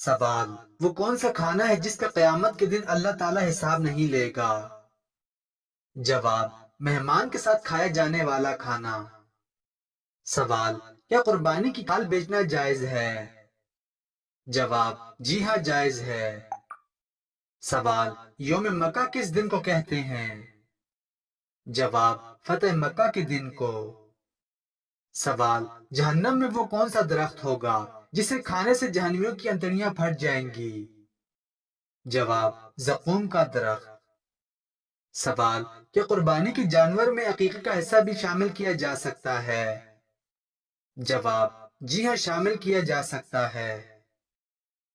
سوال: وہ کون سا کھانا ہے جس کا قیامت کے دن اللہ تعالیٰ حساب نہیں لے گا؟ جواب: مہمان کے ساتھ کھایا جانے والا کھانا۔ سوال: کیا قربانی کی کھال بیچنا جائز ہے؟ جواب: جی ہاں، جائز ہے۔ سوال: یوم مکہ کس دن کو کہتے ہیں؟ جواب: فتح مکہ کے دن کو۔ سوال: جہنم میں وہ کون سا درخت ہوگا جسے کھانے سے جہنمیوں کی انتڑیاں پھٹ جائیں گی؟ جواب: زقوم کا درخت۔ سوال: کیا قربانی کے جانور میں عقیقے کا حصہ بھی شامل کیا جا سکتا ہے؟ جواب: جی ہاں، شامل کیا جا سکتا ہے۔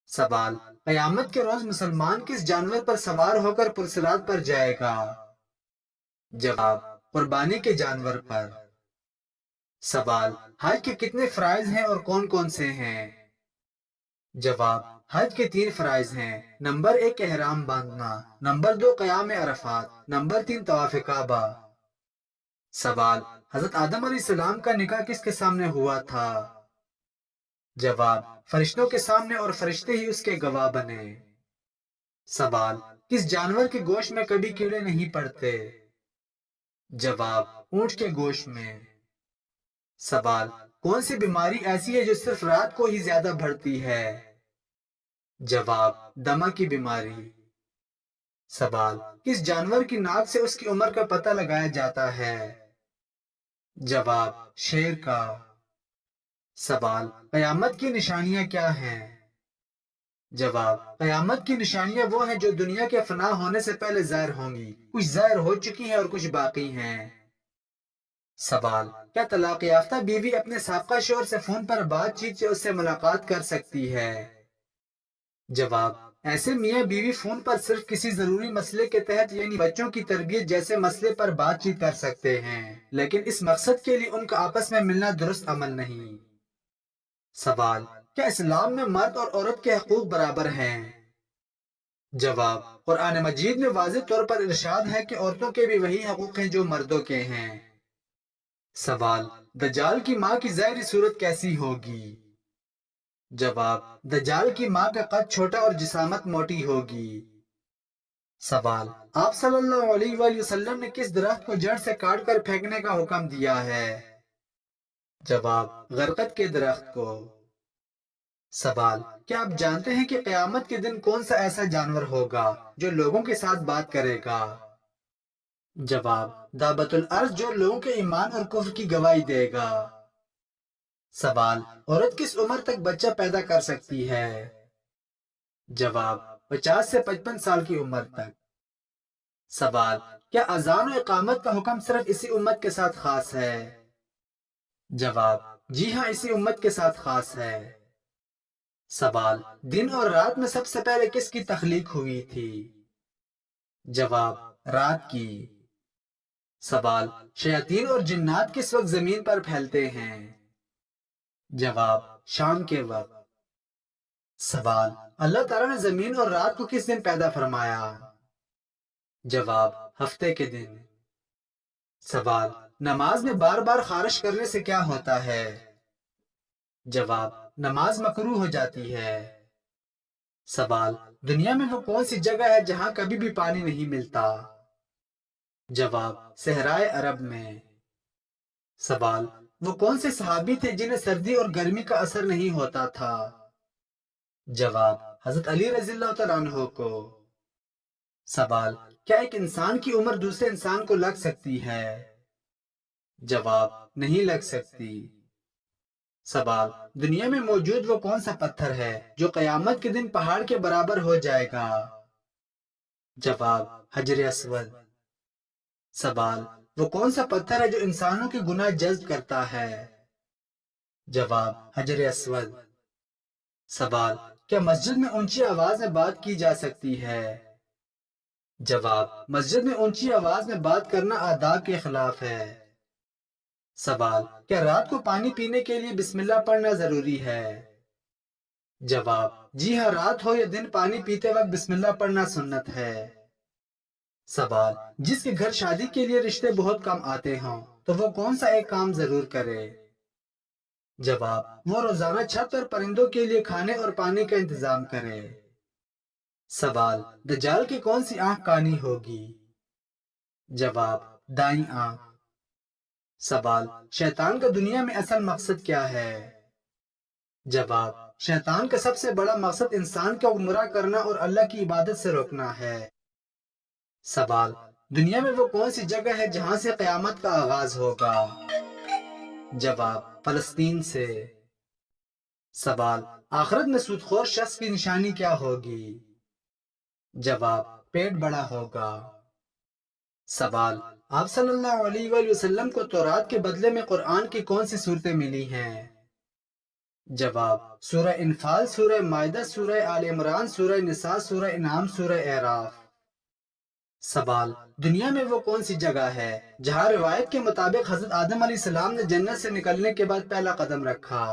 سوال: قیامت کے روز مسلمان کس جانور پر سوار ہو کر پرصراط پر جائے گا؟ جواب: قربانی کے جانور پر۔ سوال: حج کے کتنے فرائض ہیں اور کون کون سے ہیں؟ جواب: حج کے 3 فرائض ہیں۔ نمبر 1 احرام باندھنا، نمبر 2 قیام عرفات، نمبر 3 طواف کعبہ۔ سوال: حضرت آدم علیہ السلام کا نکاح کس کے سامنے ہوا تھا؟ جواب: فرشتوں کے سامنے، اور فرشتے ہی اس کے گواہ بنے۔ سوال: کس جانور کے گوشت میں کبھی کیڑے نہیں پڑتے؟ جواب: اونٹ کے گوشت میں۔ سوال: کون سی بیماری ایسی ہے جو صرف رات کو ہی زیادہ بڑھتی ہے؟ جواب: دمہ کی بیماری۔ سوال: کس جانور کی ناک سے اس کی عمر کا پتہ لگایا جاتا ہے؟ جواب: شیر کا۔ سوال: قیامت کی نشانیاں کیا ہیں؟ جواب: قیامت کی نشانیاں وہ ہیں جو دنیا کے فنا ہونے سے پہلے ظاہر ہوں گی۔ کچھ ظاہر ہو چکی ہیں اور کچھ باقی ہیں۔ سوال: کیا طلاق یافتہ بیوی اپنے سابقہ شوہر سے فون پر بات چیت سے اس سے ملاقات کر سکتی ہے؟ جواب: ایسے میاں بیوی فون پر صرف کسی ضروری مسئلے کے تحت، یعنی بچوں کی تربیت جیسے مسئلے پر بات چیت کر سکتے ہیں، لیکن اس مقصد کے لیے ان کا آپس میں ملنا درست عمل نہیں۔ سوال: کیا اسلام میں مرد اور عورت کے حقوق برابر ہیں؟ جواب: قرآن مجید میں واضح طور پر ارشاد ہے کہ عورتوں کے بھی وہی حقوق ہیں جو مردوں کے ہیں۔ سوال: دجال کی ماں کی ظاہری صورت کیسی ہوگی؟ جواب: دجال کی ماں کا قد چھوٹا اور جسامت موٹی ہوگی۔ سوال: آپ صلی اللہ علیہ وآلہ وسلم نے کس درخت کو جڑ سے کاٹ کر پھینکنے کا حکم دیا ہے؟ جواب: غرقد کے درخت کو۔ سوال: کیا آپ جانتے ہیں کہ قیامت کے دن کون سا ایسا جانور ہوگا جو لوگوں کے ساتھ بات کرے گا؟ جواب: دابۃ الارض، جو لوگوں کے ایمان اور کفر کی گواہی دے گا۔ سوال: عورت کس عمر تک بچہ پیدا کر سکتی ہے؟ جواب: 50 سے 55 سال کی عمر تک۔ سوال: کیا اذان و اقامت کا حکم صرف اسی امت کے ساتھ خاص ہے؟ جواب: جی ہاں، اسی امت کے ساتھ خاص ہے۔ سوال: دن اور رات میں سب سے پہلے کس کی تخلیق ہوئی تھی؟ جواب: رات کی۔ سوال: شیاطین اور جنات کس وقت زمین پر پھیلتے ہیں؟ جواب: شام کے وقت۔ سوال: اللہ تعالیٰ نے زمین اور رات کو کس دن پیدا فرمایا؟ جواب: ہفتے کے دن۔ سوال: نماز میں بار بار خارش کرنے سے کیا ہوتا ہے؟ جواب: نماز مکروہ ہو جاتی ہے۔ سوال: دنیا میں وہ کون سی جگہ ہے جہاں کبھی بھی پانی نہیں ملتا؟ جواب: صحرائے عرب میں۔ سوال: وہ کون سے صحابی تھے جنہیں سردی اور گرمی کا اثر نہیں ہوتا تھا؟ جواب: حضرت علی رضی اللہ تعالیٰ عنہ کو۔ سوال: کیا ایک انسان کی عمر دوسرے انسان کو لگ سکتی ہے؟ جواب: نہیں لگ سکتی۔ سوال: دنیا میں موجود وہ کون سا پتھر ہے جو قیامت کے دن پہاڑ کے برابر ہو جائے گا؟ جواب: حجر اسود۔ سوال: وہ کون سا پتھر ہے جو انسانوں کے گناہ جذب کرتا ہے؟ جواب: حجر اسود۔ سوال: کیا مسجد میں اونچی آواز میں بات کی جا سکتی ہے؟ جواب: مسجد میں اونچی آواز میں بات کرنا آداب کے خلاف ہے۔ سوال: کیا رات کو پانی پینے کے لیے بسم اللہ پڑھنا ضروری ہے؟ جواب: جی ہاں، رات ہو یا دن، پانی پیتے وقت بسم اللہ پڑھنا سنت ہے۔ سوال: جس کے گھر شادی کے لیے رشتے بہت کم آتے ہوں تو وہ کون سا ایک کام ضرور کرے؟ جواب، وہ روزانہ چھت اور پرندوں کے لیے کھانے اور پانی کا انتظام کرے۔ سوال، دجال کی کون سی آنکھ کانی ہوگی؟ جواب، دائیں آنکھ۔ سوال، شیطان کا دنیا میں اصل مقصد کیا ہے؟ جواب، شیطان کا سب سے بڑا مقصد انسان کو گمراہ کرنا اور اللہ کی عبادت سے روکنا ہے۔ سوال، دنیا میں وہ کون سی جگہ ہے جہاں سے قیامت کا آغاز ہوگا؟ جواب، فلسطین سے۔ سوال، آخرت میں سود خور شخص کی نشانی کیا ہوگی؟ جواب، پیٹ بڑا ہوگا۔ سوال، آپ صلی اللہ علیہ وآلہ وسلم کو تورات کے بدلے میں قرآن کی کون سی صورتیں ملی ہیں؟ جواب، سورہ انفال، سورہ مائدہ، سورہ آل عمران، سورہ نساء، سورہ انعام، سورہ اعراف۔ سوال، دنیا میں وہ کون سی جگہ ہے جہاں روایت کے مطابق حضرت آدم علیہ السلام نے جنت سے نکلنے کے بعد پہلا قدم رکھا؟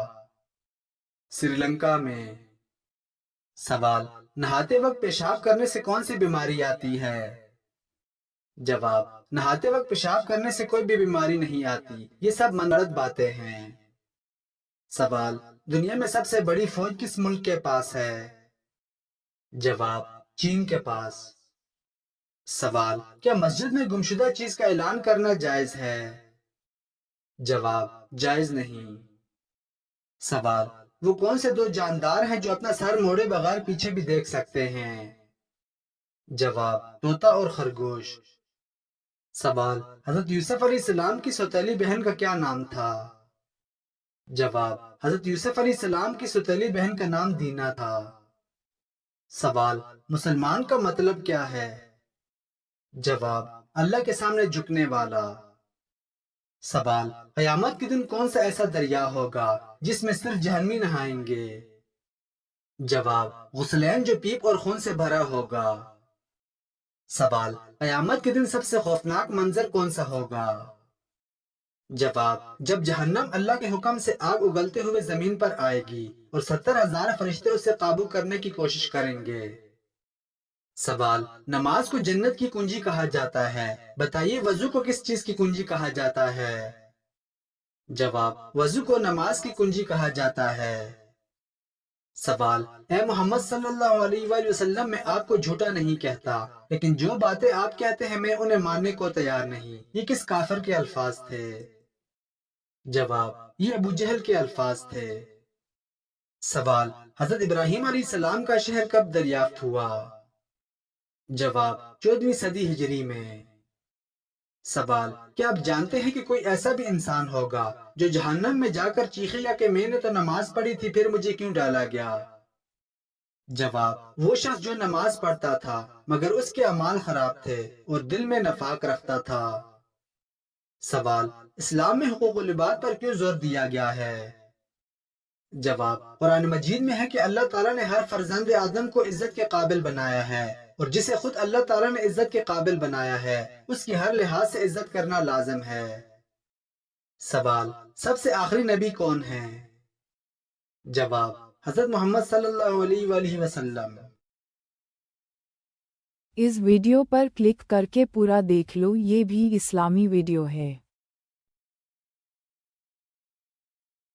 سری لنکا میں۔ سوال، نہاتے وقت پیشاب کرنے سے کون سی بیماری آتی ہے؟ جواب، نہاتے وقت پیشاب کرنے سے کوئی بھی بیماری نہیں آتی، یہ سب من گھڑت باتیں ہیں۔ سوال، دنیا میں سب سے بڑی فوج کس ملک کے پاس ہے؟ جواب، چین کے پاس۔ سوال، کیا مسجد میں گمشدہ چیز کا اعلان کرنا جائز ہے؟ جواب، جائز نہیں۔ سوال، وہ کون سے دو جاندار ہیں جو اپنا سر موڑے بغیر پیچھے بھی دیکھ سکتے ہیں؟ جواب، طوطا اور خرگوش۔ سوال، حضرت یوسف علیہ السلام کی سوتیلی بہن کا کیا نام تھا؟ جواب، حضرت یوسف علیہ السلام کی سوتیلی بہن کا نام دینا تھا۔ سوال، مسلمان کا مطلب کیا ہے؟ جواب، اللہ کے سامنے جھکنے والا۔ سوال، قیامت کے دن کون سا ایسا دریا ہوگا جس میں صرف جہنمی نہائیں گے؟ جواب، غسلین جو پیپ اور خون سے بھرا ہوگا۔ سوال، قیامت کے دن سب سے خوفناک منظر کون سا ہوگا؟ جواب، جب جہنم اللہ کے حکم سے آگ اگلتے ہوئے زمین پر آئے گی اور 70,000 فرشتے اسے قابو کرنے کی کوشش کریں گے۔ سوال، نماز کو جنت کی کنجی کہا جاتا ہے، بتائیے وضو کو کس چیز کی کنجی کہا جاتا ہے؟ جواب، وضو کو نماز کی کنجی کہا جاتا ہے۔ سوال، اے محمد صلی اللہ علیہ وآلہ وسلم، میں آپ کو جھوٹا نہیں کہتا، لیکن جو باتیں آپ کہتے ہیں میں انہیں ماننے کو تیار نہیں، یہ کس کافر کے الفاظ تھے؟ جواب، یہ ابو جہل کے الفاظ تھے۔ سوال، حضرت ابراہیم علیہ السلام کا شہر کب دریافت ہوا؟ جواب، 14ویں صدی ہجری میں۔ سوال، کیا آپ جانتے ہیں کہ کوئی ایسا بھی انسان ہوگا جو جہنم میں جا کر چیخے گا کہ میں نے تو نماز پڑھی تھی پھر مجھے کیوں ڈالا گیا؟ جواب، وہ شخص جو نماز پڑھتا تھا مگر اس کے اعمال خراب تھے اور دل میں نفاق رکھتا تھا۔ سوال، اسلام میں حقوق العباد پر کیوں زور دیا گیا ہے؟ جواب، قرآن مجید میں ہے کہ اللہ تعالیٰ نے ہر فرزند آدم کو عزت کے قابل بنایا ہے، اور جسے خود اللہ تعالیٰ نے عزت کے قابل بنایا ہے اس کی ہر لحاظ سے عزت کرنا لازم ہے۔ سوال، سب سے آخری نبی کون ہے؟ جواب، حضرت محمد صلی اللہ علیہ وآلہ وسلم۔ اس ویڈیو پر کلک کر کے پورا دیکھ لو، یہ بھی اسلامی ویڈیو ہے۔